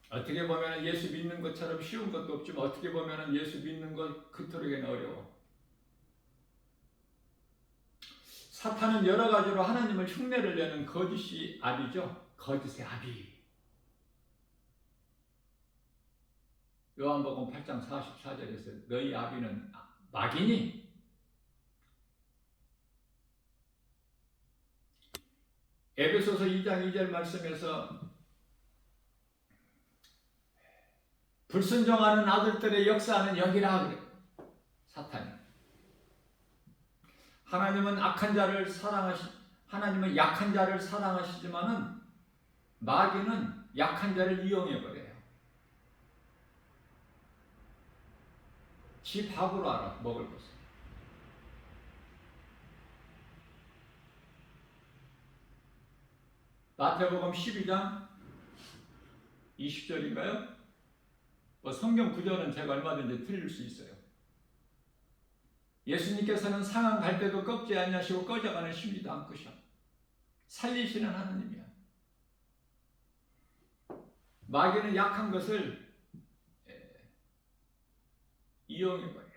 어떻게 보면 예수 믿는 것처럼 쉬운 것도 없지만 어떻게 보면 예수 믿는 것 그토록이나 어려워. 사탄은 여러 가지로 하나님을 흉내를 내는 거짓이 아비죠. 거짓의 아비. 요한복음 8장 44절에서 너희 아비는 마귀니? 에베소서 2장 2절 말씀에서 불순종하는 아들들의 역사는 여기라 그래. 사탄이. 하나님은 하나님은 약한 자를 사랑하시지만은 마귀는 약한 자를 이용해 버려요. 지 밥으로 알아 먹을 것을. 마태복음 12장 20절인가요? 성경 구절은 제가 얼마든지 틀릴 수 있어요. 예수님께서는 상한 갈 때도 꺾지 아니하시고 꺼져가는 심리도 않으셔. 살리시는 하나님이야. 마귀는 약한 것을 이용해 버려요.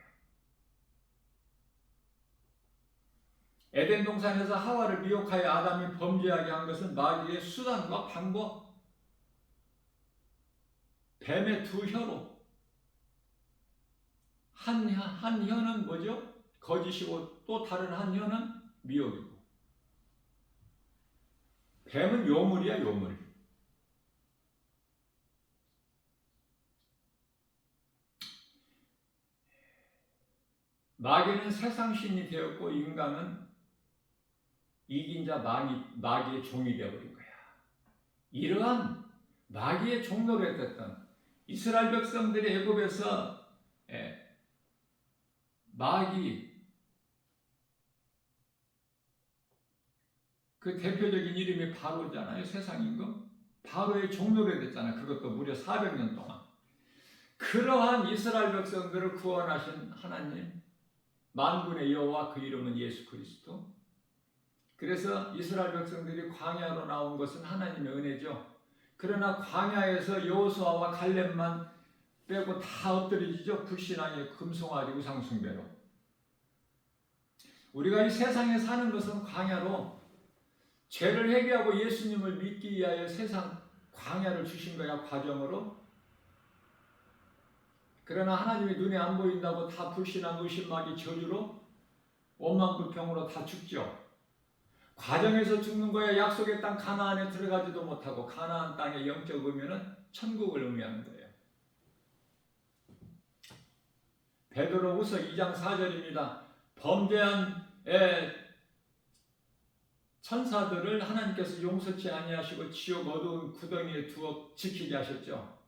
에덴 동산에서 하와를 미혹하여 아담이 범죄하게 한 것은 마귀의 수단과 방법, 뱀의 두 혀로. 한 혀는 뭐죠? 거짓이고 또 다른 한 혀는 미혹이고. 뱀은 요물이야, 요물. 마귀는 세상 신이 되었고 인간은 이긴 자 마귀의 종이 되어버린 거야. 이러한 마귀의 종노릇 했던 이스라엘 백성들이 애굽에서 마귀, 그 대표적인 이름이 바로잖아요. 세상 임금. 바로의 종노릇 됐잖아요. 그것도 무려 400년 동안. 그러한 이스라엘 백성들을 구원하신 하나님, 만군의 여호와, 그 이름은 예수 그리스도. 그래서 이스라엘 백성들이 광야로 나온 것은 하나님의 은혜죠. 그러나 광야에서 여호수아와 갈렙만 빼고 다 엎드려지죠. 불신앙의 금송아지 우상숭배로. 우리가 이 세상에 사는 것은 광야로 죄를 회개하고 예수님을 믿기 위하여 세상 광야를 주신 거야, 과정으로. 그러나 하나님이 눈에 안 보인다고 다 불신앙, 의심마귀, 저주로, 원망불평으로 다 죽죠. 과정에서 죽는 거야. 약속의 땅 가나안에 들어가지도 못하고, 가나안 땅의 영적 의미는 천국을 의미하는 거예요. 베드로후서 2장 4절입니다. 범죄한 천사들을 하나님께서 용서치 아니하시고 지옥 어두운 구덩이에 두어 지키게 하셨죠.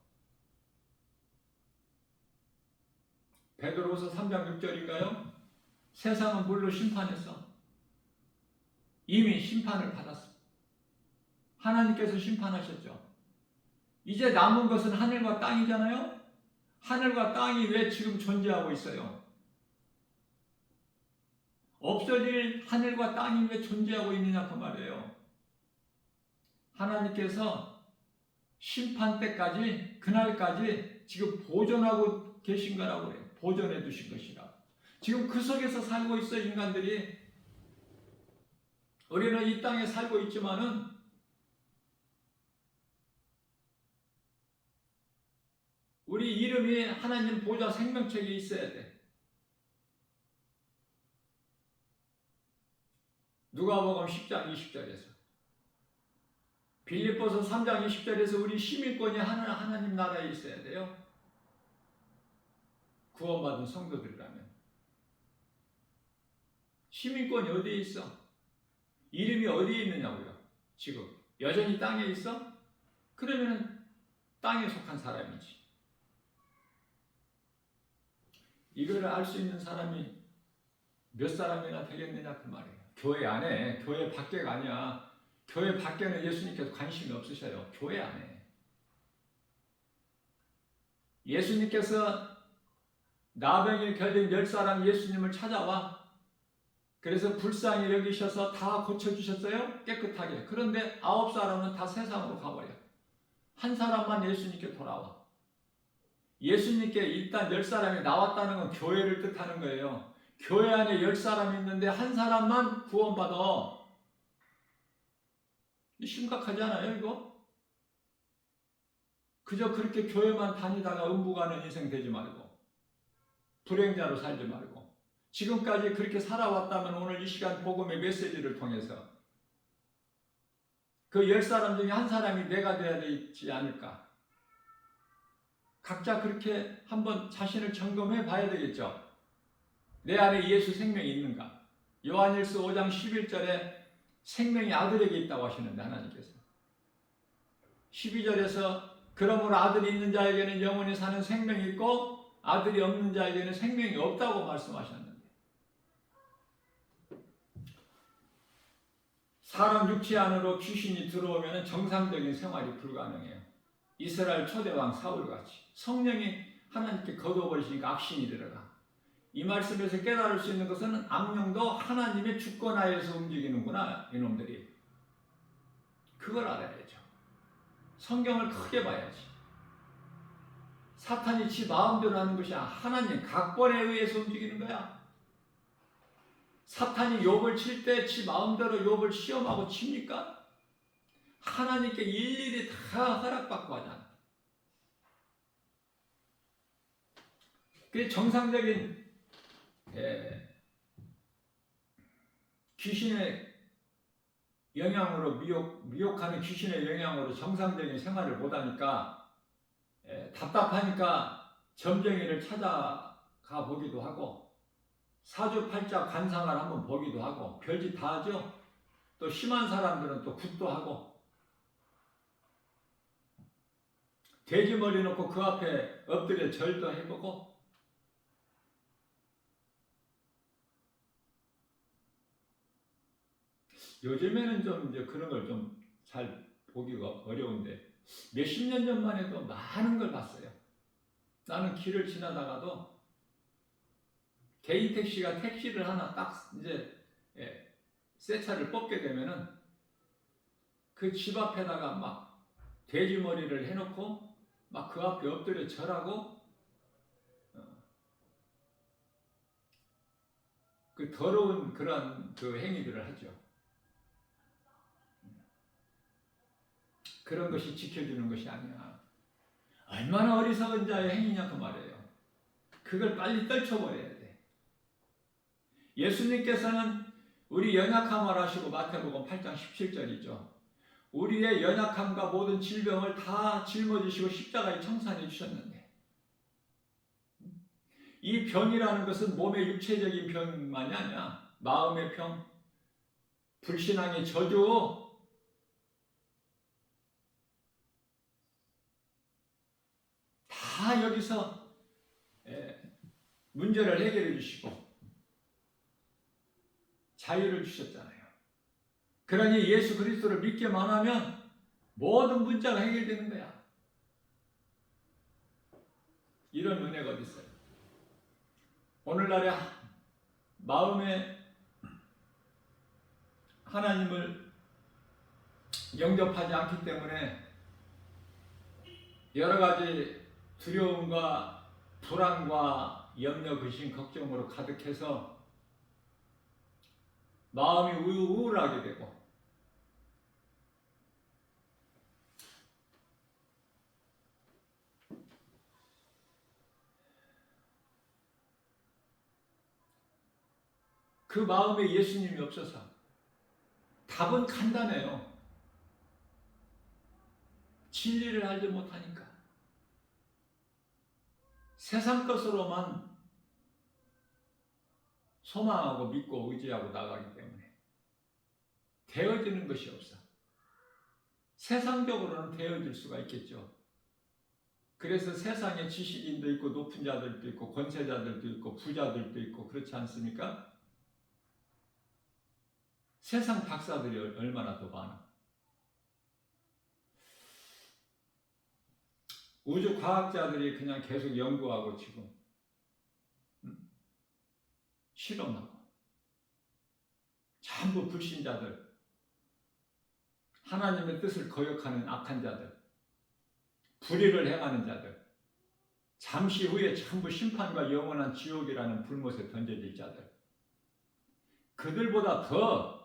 베드로후서 3장 6절인가요? 세상은 물로 심판했어. 이미 심판을 받았어. 하나님께서 심판하셨죠. 이제 남은 것은 하늘과 땅이잖아요. 하늘과 땅이 왜 지금 존재하고 있어요? 없어질 하늘과 땅이 왜 존재하고 있느냐 그 말이에요. 하나님께서 심판 때까지, 그날까지 지금 보존하고 계신 거라고 그래요. 보존해 두신 것이라고. 지금 그 속에서 살고 있어, 인간들이. 우리는 이 땅에 살고 있지만은 우리 이름이 하나님 보좌 생명책에 있어야 돼. 누가복음 10장 20절에서, 빌립보서 3장 20절에서 우리 시민권이 하나님 나라에 있어야 돼요. 구원받은 성도들이라면. 시민권이 어디에 있어? 이름이 어디에 있느냐고요? 지금 여전히 땅에 있어? 그러면 땅에 속한 사람이지. 이거를 알 수 있는 사람이 몇 사람이나 되겠느냐 그 말이에요. 교회 안에, 교회 밖에가 아니야. 교회 밖에는 예수님께서 관심이 없으셔요. 교회 안에. 예수님께서 나병에 결된 10사람 예수님을 찾아와. 그래서 불쌍히 여기셔서 다 고쳐주셨어요. 깨끗하게. 그런데 9사람은 다 세상으로 가버려. 한 사람만 예수님께 돌아와. 예수님께 일단 10사람이 나왔다는 건 교회를 뜻하는 거예요. 교회 안에 10사람이 있는데 한 사람만 구원받아. 심각하지 않아요, 이거? 그저 그렇게 교회만 다니다가 음부 가는 인생 되지 말고, 불행자로 살지 말고, 지금까지 그렇게 살아왔다면 오늘 이 시간 복음의 메시지를 통해서 그 10사람 중에 한 사람이 내가 되어야 되지 않을까? 각자 그렇게 한번 자신을 점검해 봐야 되겠죠. 내 안에 예수 생명이 있는가? 요한일서 5장 11절에 생명이 아들에게 있다고 하시는데, 하나님께서 12절에서 그러므로 아들이 있는 자에게는 영원히 사는 생명이 있고 아들이 없는 자에게는 생명이 없다고 말씀하셨는데, 사람 육체 안으로 귀신이 들어오면 정상적인 생활이 불가능해요. 이스라엘 초대왕 사울같이 성령이 하나님께 거둬버리시니까 악신이 들어가. 이 말씀에서 깨달을 수 있는 것은 악령도 하나님의 주권하에서 움직이는구나, 이놈들이. 그걸 알아야죠. 성경을 크게 봐야지. 사탄이 지 마음대로 하는 것이 하나님 각본에 의해서 움직이는 거야. 사탄이 욥을 칠 때 지 마음대로 욥을 시험하고 칩니까? 하나님께 일일이 다 허락받고 하잖아. 그게 정상적인 귀신의 영향으로 미혹하는 귀신의 영향으로 정상적인 생활을 못하니까 답답하니까 점쟁이를 찾아가 보기도 하고 사주팔자 관상을 한번 보기도 하고 별짓 다 하죠. 또 심한 사람들은 또 굿도 하고 돼지머리 놓고 그 앞에 엎드려 절도 해보고 요즘에는 좀 이제 그런 걸 좀 잘 보기가 어려운데 몇십 년 전만 해도 많은 걸 봤어요. 나는 길을 지나다가도 개인 택시가 택시를 하나 딱 이제 새 차를 뽑게 되면은 그 집 앞에다가 막 돼지 머리를 해놓고 막 그 앞에 엎드려 절하고 그 더러운 그런 그 행위들을 하죠. 그런 것이 지켜주는 것이 아니야. 얼마나 어리석은 자의 행위냐 그 말이에요. 그걸 빨리 떨쳐버려야 돼. 예수님께서는 우리 연약함을 하시고 마태복음 8장 17절이죠. 우리의 연약함과 모든 질병을 다 짊어지시고 십자가에 청산해 주셨는데 이 병이라는 것은 몸의 육체적인 병만이 아니야. 마음의 병, 불신앙의 저주, 다 여기서 문제를 해결해 주시고 자유를 주셨잖아요. 그러니 예수 그리스도를 믿기만 하면 모든 문제가 해결되는 거야. 이런 은혜가 어디 있어요? 오늘날에 마음에 하나님을 영접하지 않기 때문에 여러 가지 두려움과 불안과 염려, 근심, 걱정으로 가득해서 마음이 우울하게 되고 그 마음에 예수님이 없어서 답은 간단해요. 진리를 알지 못하니까 세상 것으로만 소망하고 믿고 의지하고 나가기 때문에 되어지는 것이 없어. 세상적으로는 되어질 수가 있겠죠. 그래서 세상에 지식인도 있고 높은 자들도 있고 권세자들도 있고 부자들도 있고 그렇지 않습니까? 세상 박사들이 얼마나 더 많아. 우주 과학자들이 그냥 계속 연구하고 지금 실험하고 전부 불신자들, 하나님의 뜻을 거역하는 악한 자들, 불의를 행하는 자들, 잠시 후에 전부 심판과 영원한 지옥이라는 불못에 던져질 자들, 그들보다 더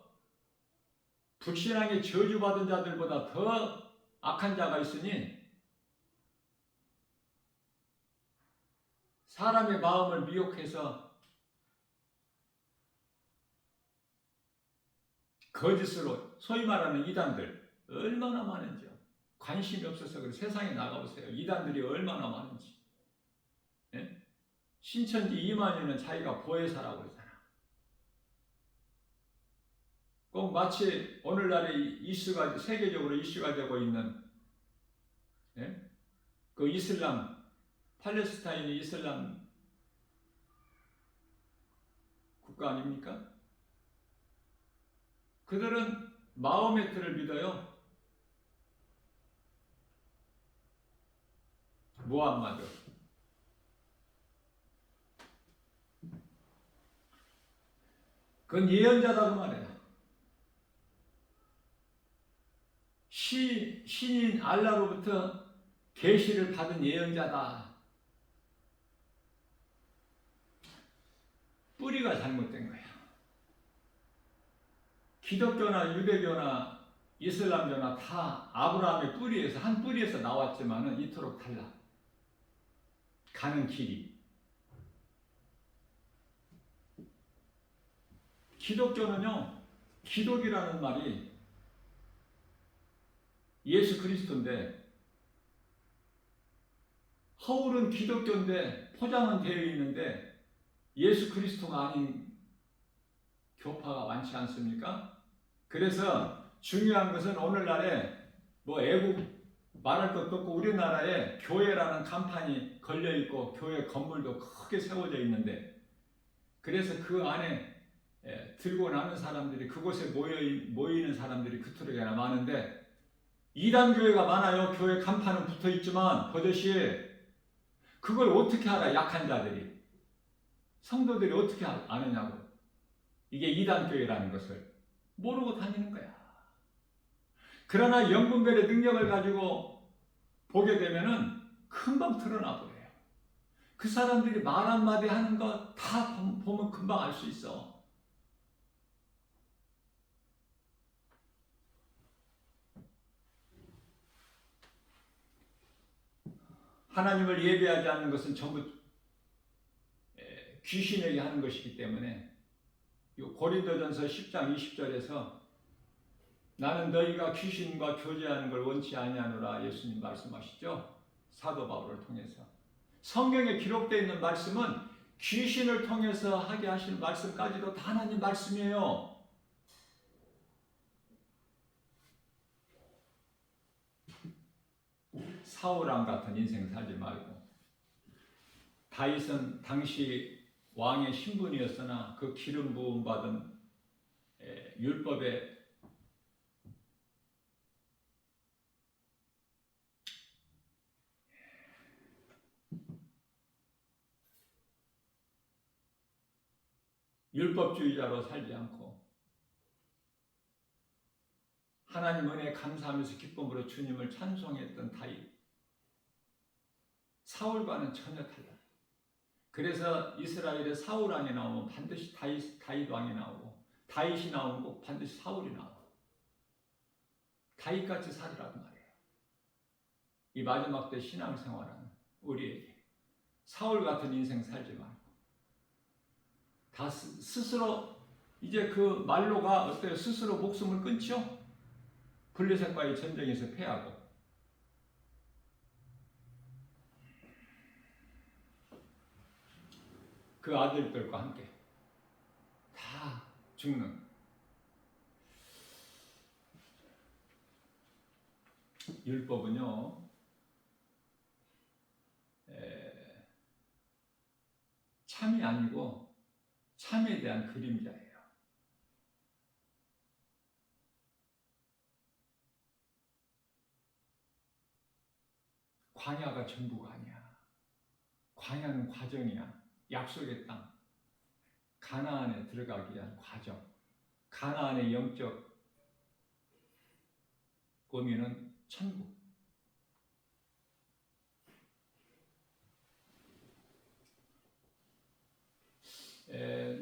불신앙에 저주받은 자들보다 더 악한 자가 있으니 사람의 마음을 미혹해서 거짓으로 소위 말하는 이단들 얼마나 많은지요. 관심이 없어서 그래. 세상에 나가보세요. 이단들이 얼마나 많은지. 예? 신천지 이만희는 자기가 보혜사라고 그러잖아. 꼭 마치 오늘날에 이슈가 세계적으로 이슈가 되고 있는 그 이슬람, 팔레스타인이 이슬람 국가 아닙니까? 그들은 마호메트를 믿어요. 무함마드. 그건 예언자라고 말해요. 신인 알라로부터 계시를 받은 예언자다. 뿌리가 잘못된 거야. 기독교나 유대교나 이슬람교나 다 아브라함의 뿌리에서 한 뿌리에서 나왔지만은 이토록 달라. 가는 길이. 기독교는요, 기독이라는 말이 예수 그리스도인데 허울은 기독교인데 포장은 되어 있는데 예수 그리스도가 아닌 교파가 많지 않습니까? 그래서 중요한 것은 오늘날에 뭐 애국 말할 것도 없고 우리나라에 교회라는 간판이 걸려 있고 교회 건물도 크게 세워져 있는데 그래서 그 안에 들고 나는 사람들이 그곳에 모이는 사람들이 그토록이나 많은데 이단 교회가 많아요. 교회 간판은 붙어 있지만 버젓이 그걸 어떻게 알아? 약한 자들이 성도들이 어떻게 아느냐고. 이게 이단 교회라는 것을 모르고 다니는 거야. 그러나 영분별의 능력을 가지고 보게 되면은 금방 드러나 버려요. 그 사람들이 말 한마디 하는 거 다 보면 금방 알 수 있어. 하나님을 예배하지 않는 것은 전부 귀신에게 하는 것이기 때문에 고린도전서 10장 20절에서 나는 너희가 귀신과 교제하는 걸 원치 아니하노라 예수님 말씀하시죠. 사도 바울을 통해서. 성경에 기록되어 있는 말씀은 귀신을 통해서 하게 하시는 말씀까지도 다 하나님 말씀이에요. 사울왕 같은 인생 살지 말고 다윗은 당시 왕의 신분이었으나 그 기름 부음 받은 율법의 율법주의자로 살지 않고 하나님 은혜에 감사하면서 기쁨으로 주님을 찬송했던 다윗. 사울과는 전혀 달라. 그래서 이스라엘의 사울 왕이 나오면 반드시 다윗 왕이 나오고 다윗이 나오면 꼭 반드시 사울이 나오고 다윗같이 살으라고 말이에요. 이 마지막 때 신앙생활은 우리에게 사울 같은 인생 살지 말고 다 스스로 이제 그 말로가 어때요? 스스로 목숨을 끊죠? 블레셋과의 전쟁에서 패하고 그 아들들과 함께 다 죽는 율법은요 참이 아니고 참에 대한 그림자예요. 광야가 전부가 아니야. 광야는 과정이야. 약속의 땅, 가나안에 들어가기 위한 과정. 가나안의 영적 의미는 천국.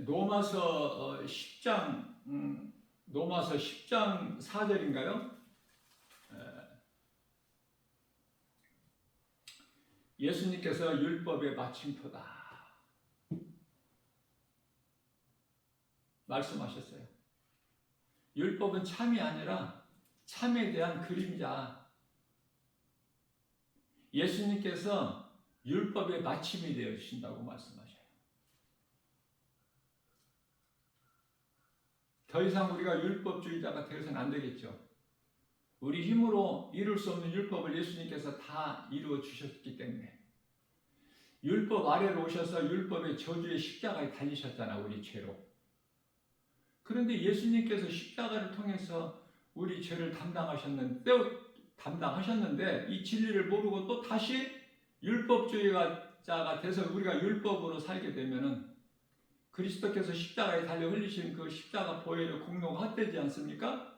로마서 10장 로마서 10장 4절인가요? 예수님께서 율법의 마침표다 말씀하셨어요. 율법은 참이 아니라 참에 대한 그림자. 예수님께서 율법의 마침이 되어 주신다고 말씀하셔요. 더 이상 우리가 율법주의자가 되어서는 안 되겠죠. 우리 힘으로 이룰 수 없는 율법을 예수님께서 다 이루어 주셨기 때문에 율법 아래로 오셔서 율법의 저주의 십자가에 달리셨잖아, 우리 죄로. 그런데 예수님께서 십자가를 통해서 우리 죄를 담당하셨는데 이 진리를 모르고 또 다시 율법주의자가 돼서 우리가 율법으로 살게 되면은 그리스도께서 십자가에 달려 흘리신 그 십자가 보혈의 공로가 헛되지 않습니까?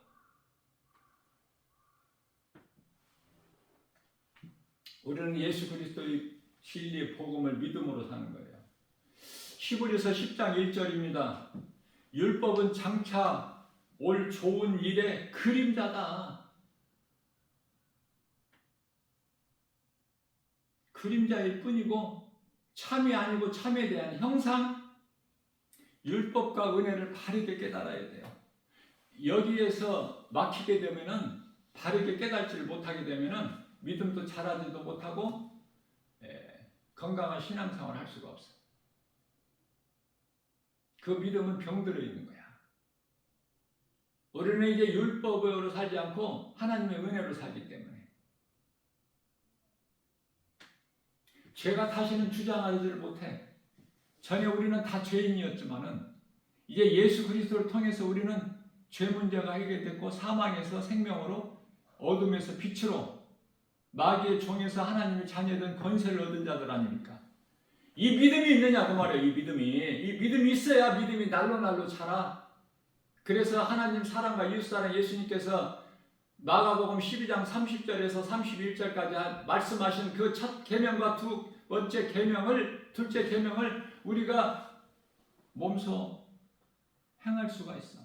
우리는 예수 그리스도의 진리의 복음을 믿음으로 사는 거예요. 히브리서 10장 1절입니다. 율법은 장차 올 좋은 일의 그림자다. 그림자일 뿐이고 참이 아니고 참에 대한 형상, 율법과 은혜를 바르게 깨달아야 돼요. 여기에서 막히게 되면은, 바르게 깨달지를 못하게 되면은 믿음도 자라지도 못하고 건강한 신앙생활을 할 수가 없어. 그 믿음은 병들어 있는 거야. 우리는 이제 율법으로 살지 않고 하나님의 은혜로 살기 때문에 죄가 다시는 주장하지를 못해. 전에 우리는 다 죄인이었지만은 이제 예수 그리스도를 통해서 우리는 죄 문제가 해결됐고 사망에서 생명으로, 어둠에서 빛으로, 마귀의 종에서 하나님의 자녀된 권세를 얻은 자들 아닙니까? 이 믿음이 있느냐고 말이에요. 이 믿음이 있어야 믿음이 날로 자라. 그래서 하나님 사랑과 이웃 사랑, 예수님께서 마가복음 12장 30절에서 31절까지 말씀하신 그 첫 계명과 두 번째 계명을, 둘째 계명을 우리가 몸소 행할 수가 있어.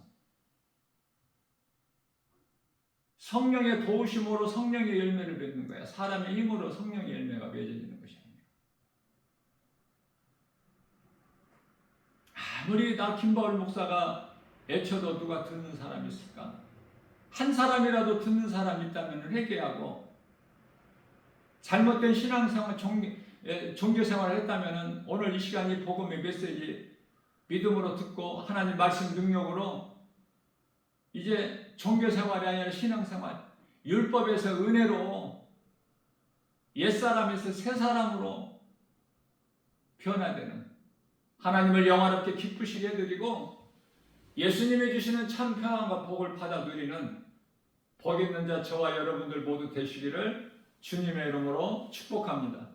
성령의 도우심으로 성령의 열매를 맺는 거야. 사람의 힘으로 성령의 열매가 맺어지는 것이 아니야. 아무리 나 김바울 목사가 애쳐도 누가 듣는 사람이 있을까? 한 사람이라도 듣는 사람이 있다면 회개하고 잘못된 신앙생활, 종교생활을 했다면 오늘 이 시간이 복음의 메시지 믿음으로 듣고 하나님 말씀 능력으로 이제 종교생활이 아니라 신앙생활, 율법에서 은혜로, 옛사람에서 새사람으로 변화되는, 하나님을 영화롭게 기쁘시게 해드리고 예수님이 주시는 참 평안과 복을 받아 누리는 복 있는 자 저와 여러분들 모두 되시기를 주님의 이름으로 축복합니다.